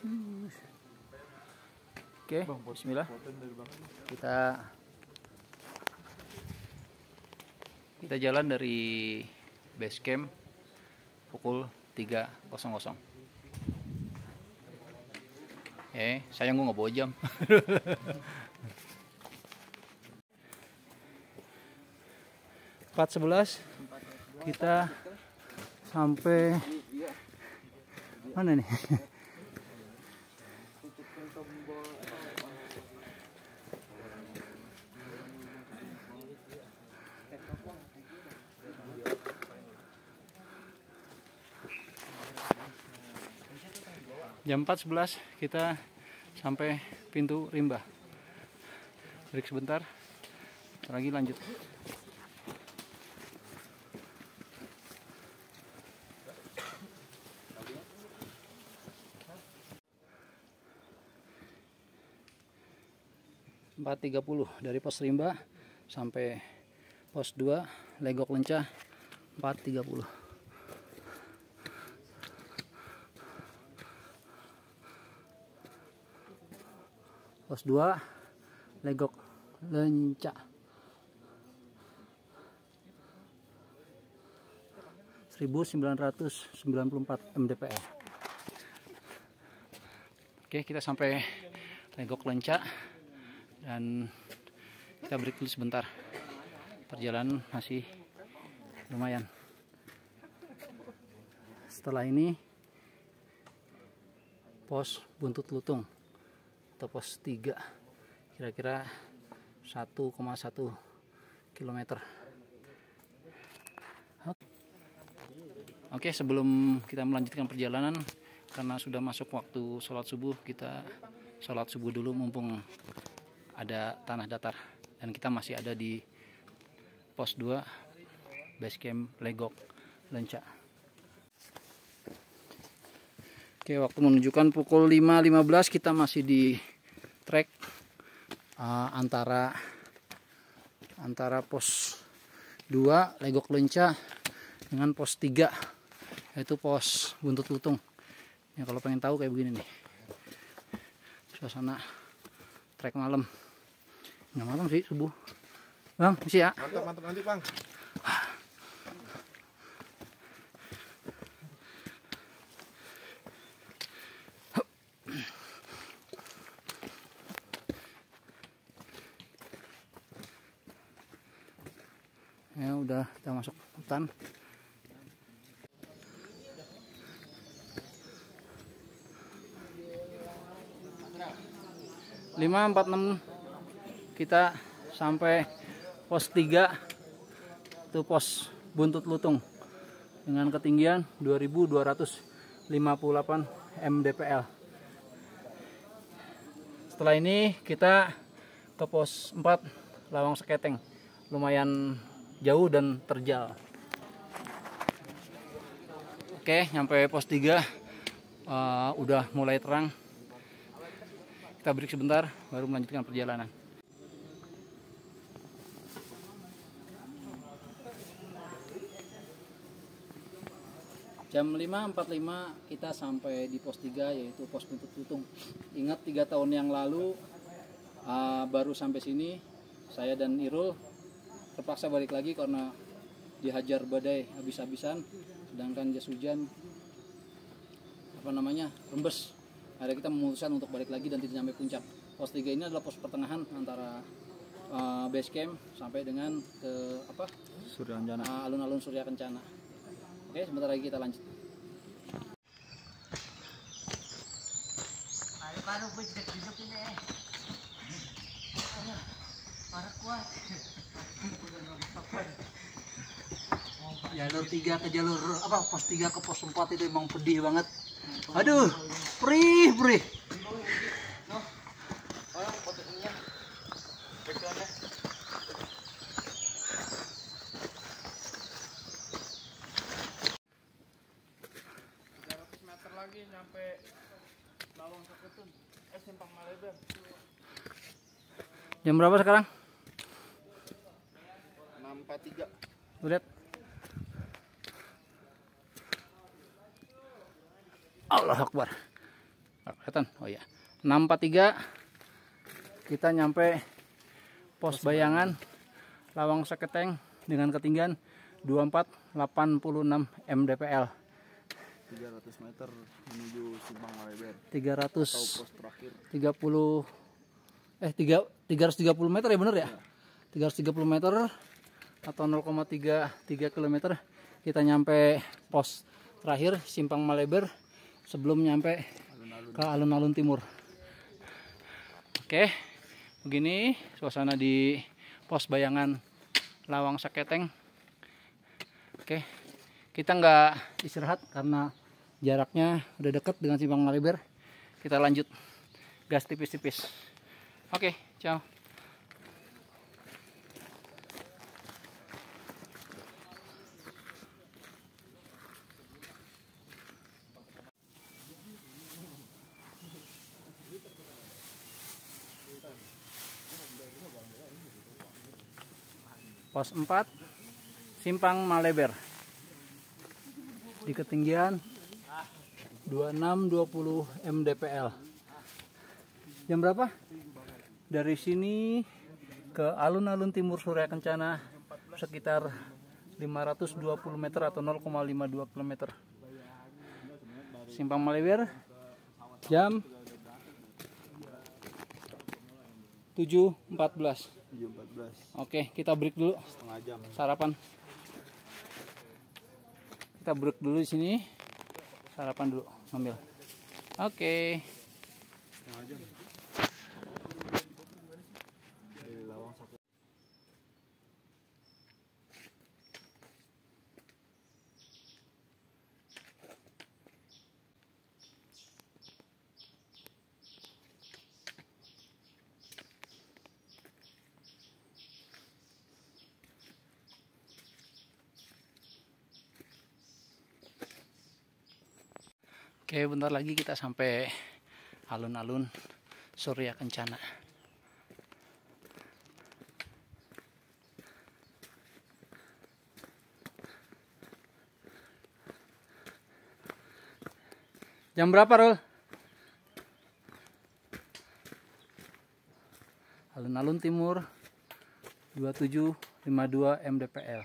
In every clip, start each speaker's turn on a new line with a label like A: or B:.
A: Oke, bismillah. Kita jalan dari base camp pukul 3.00. Sayang gue nggak bawa jam. Empat 11 kita sampai mana nih? Jam 4.11 kita sampai pintu rimba. Break sebentar, lagi lanjut. Empat 30 dari pos rimba sampai pos 2 Legok Lencah 4.30. Pos 2 Legok Lencah 1994 mdpl. Oke, kita sampai Legok Lencah dan kita break dulu sebentar. Perjalanan masih lumayan. Setelah ini pos Buntut Lutung atau pos 3, kira-kira 1,1 km. Oke, sebelum kita melanjutkan perjalanan, karena sudah masuk waktu sholat subuh, kita sholat subuh dulu mumpung ada tanah datar. Dan kita masih ada di pos 2 base camp Legok Lencah. Oke, waktu menunjukkan pukul 5.15, kita masih di trek antara pos 2 Legok Lencah dengan pos 3 yaitu pos Buntut Lutung. Ya, kalau pengen tahu kayak begini nih suasana trek malam. Nggak malam sih, subuh. Bang, misi ya.
B: Mantap nanti Bang.
A: Ya udah, kita masuk hutan. Lima 46 kita sampai pos 3 itu pos Buntut Lutung dengan ketinggian 2258 mdpl. Setelah ini kita ke pos 4 Lawang Seketeng, lumayan jauh dan terjal. Oke, nyampe pos 3 udah mulai terang. Kita break sebentar baru melanjutkan perjalanan. Jam 5.45 kita sampai di pos 3 yaitu pos Buntut Lutung. Ingat 3 tahun yang lalu baru sampai sini saya dan Irul terpaksa balik lagi karena dihajar badai habis-habisan, sedangkan jas hujan rembes. Akhirnya kita memutuskan untuk balik lagi dan tidak sampai puncak. Pos 3 ini adalah pos pertengahan antara base camp sampai dengan ke
B: Surya Kencana.
A: Alun-alun Surya Kencana. Oke, sebentar lagi kita lanjut. Jalur 3 ke jalur pos 3 ke pos 4 itu emang pedih banget. Aduh, perih.
B: Lagi nyampe Lawang Seketeng, Simpang Malebar.
A: Jam berapa sekarang?
B: 6.43.
A: Lihat. Allah Akbar. Nggak kelihatan. Oh iya. 643 kita nyampe pos bayangan Lawang Seketeng dengan ketinggian 2486 mdpl.
B: 300 meter menuju Simpang Maleber.
A: 330
B: Atau pos terakhir.
A: 330 meter ya, bener ya? 330 meter atau 0,33 km kita nyampe pos terakhir Simpang Maleber sebelum nyampe ke alun-alun timur. Oke, begini suasana di pos bayangan Lawang Seketeng. Oke, kita nggak istirahat karena jaraknya udah dekat dengan Simpang Maleber. Kita lanjut gas tipis-tipis. Oke, ciao. Pos 4 Simpang Maleber di ketinggian 2620 mdpl. Jam berapa? Dari sini ke alun-alun timur Surya Kencana sekitar 520 meter atau 0,52 km. Simpang Maleber jam 7.14.
B: 7.14.
A: Oke, kita break dulu.
B: Setengah jam.
A: Sarapan. Kita break dulu di sini. Sarapan dulu, ngambil. Oke.
B: Setengah jam. Dari Lawang sampai.
A: Oke, bentar lagi kita sampai alun-alun Surya Kencana. Jam berapa, Rul? Alun-alun timur 2752 mdpl.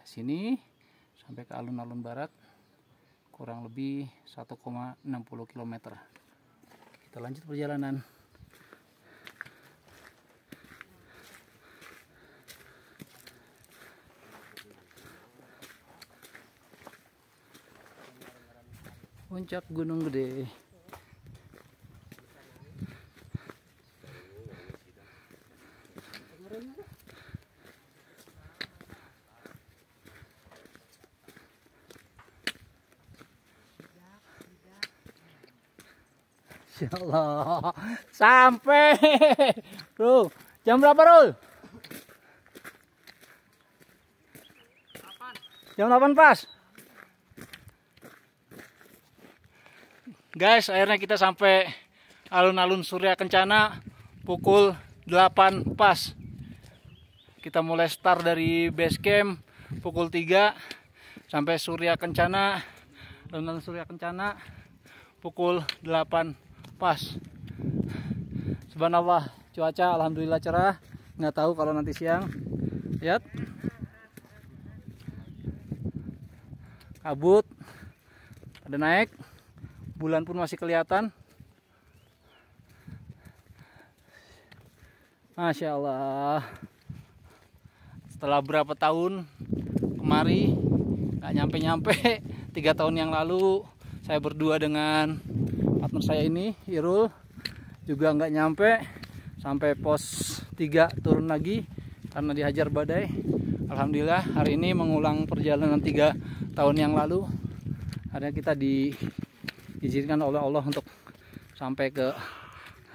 A: Sini sampai ke alun-alun barat kurang lebih 1,60 km. Kita lanjut perjalanan. Puncak Gunung Gede. Insyaallah sampai. Bro, jam berapa, Rul? Jam 8 pas. Guys, akhirnya kita sampai alun-alun Surya Kencana pukul 8 pas. Kita mulai start dari base camp pukul 3 sampai Surya Kencana, alun-alun Surya Kencana pukul 8 pas. Subhanallah, cuaca alhamdulillah cerah. Nggak tahu kalau nanti siang. Lihat. Kabut. Ada naik. Bulan pun masih kelihatan. Masya Allah. Setelah berapa tahun kemari, nggak nyampe-nyampe 3 tahun yang lalu saya berdua dengan partner saya ini, Irul, juga nggak nyampe sampai pos 3 turun lagi karena dihajar badai. Alhamdulillah hari ini mengulang perjalanan 3 tahun yang lalu. Akhirnya kita diizinkan oleh Allah untuk sampai ke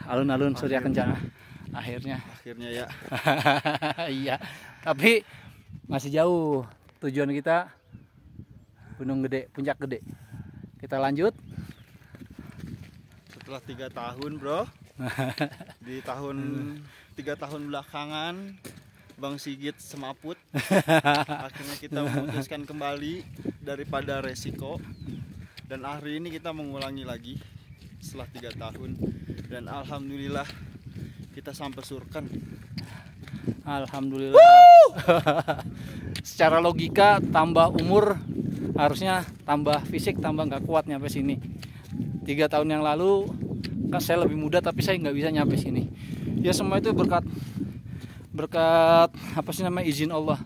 A: alun-alun Surya Kencana. Akhirnya
B: ya.
A: iya, tapi masih jauh. Tujuan kita Gunung Gede, Puncak Gede. Kita lanjut.
B: Setelah 3 tahun, bro. Di 3 tahun belakangan Bang Sigit semaput. Akhirnya kita memutuskan kembali daripada resiko. Dan hari ini kita mengulangi lagi setelah 3 tahun. Dan alhamdulillah kita sampai surkan.
A: Alhamdulillah. Secara logika tambah umur harusnya tambah fisik, tambah nggak kuat nyampe sini. 3 tahun yang lalu kan saya lebih muda tapi saya nggak bisa nyampe sini. Ya semua itu berkat apa sih namanya, izin Allah.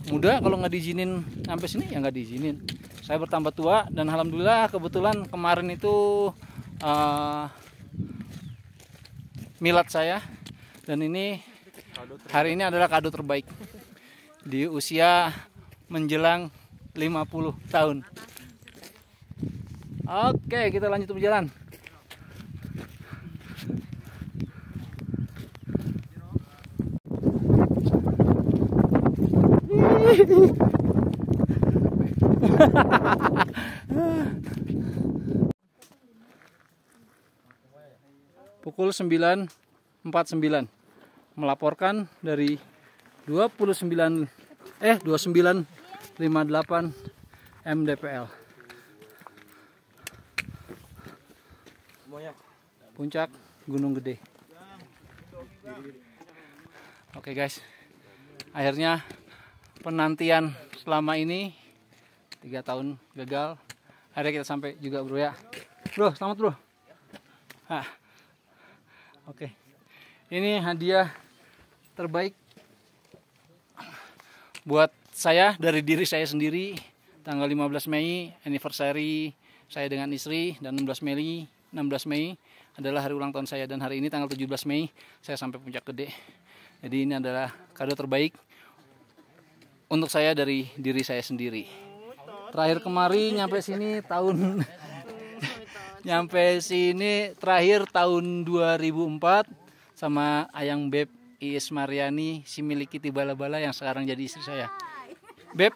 A: Muda kalau nggak diizinin sampai sini ya nggak diizinin. Saya bertambah tua dan alhamdulillah kebetulan kemarin itu milad saya, dan ini hari ini adalah kado terbaik di usia menjelang 50 tahun. Oke, kita lanjut berjalan. Pukul 9.49 melaporkan dari 2958 MDPL Puncak Gunung Gede. Oke guys, akhirnya penantian selama ini 3 tahun gagal, akhirnya kita sampai juga bro ya. Bro, selamat bro. Oke, ini hadiah terbaik buat saya dari diri saya sendiri. Tanggal 15 Mei anniversary saya dengan istri, dan 16 Mei adalah hari ulang tahun saya, dan hari ini tanggal 17 Mei saya sampai Puncak Gede. Jadi ini adalah kado terbaik untuk saya dari diri saya sendiri. Terakhir kemari nyampe sini tahun terakhir tahun 2004 sama Ayang Beb Iis Mariani, si miliki Tibala-bala yang sekarang jadi istri saya. Beb,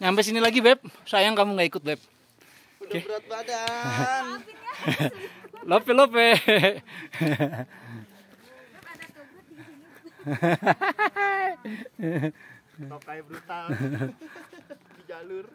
A: nyampe sini lagi Beb. Sayang kamu nggak ikut Beb.
B: Udah berat badan.
A: Lope.
B: Tokai brutal di jalur.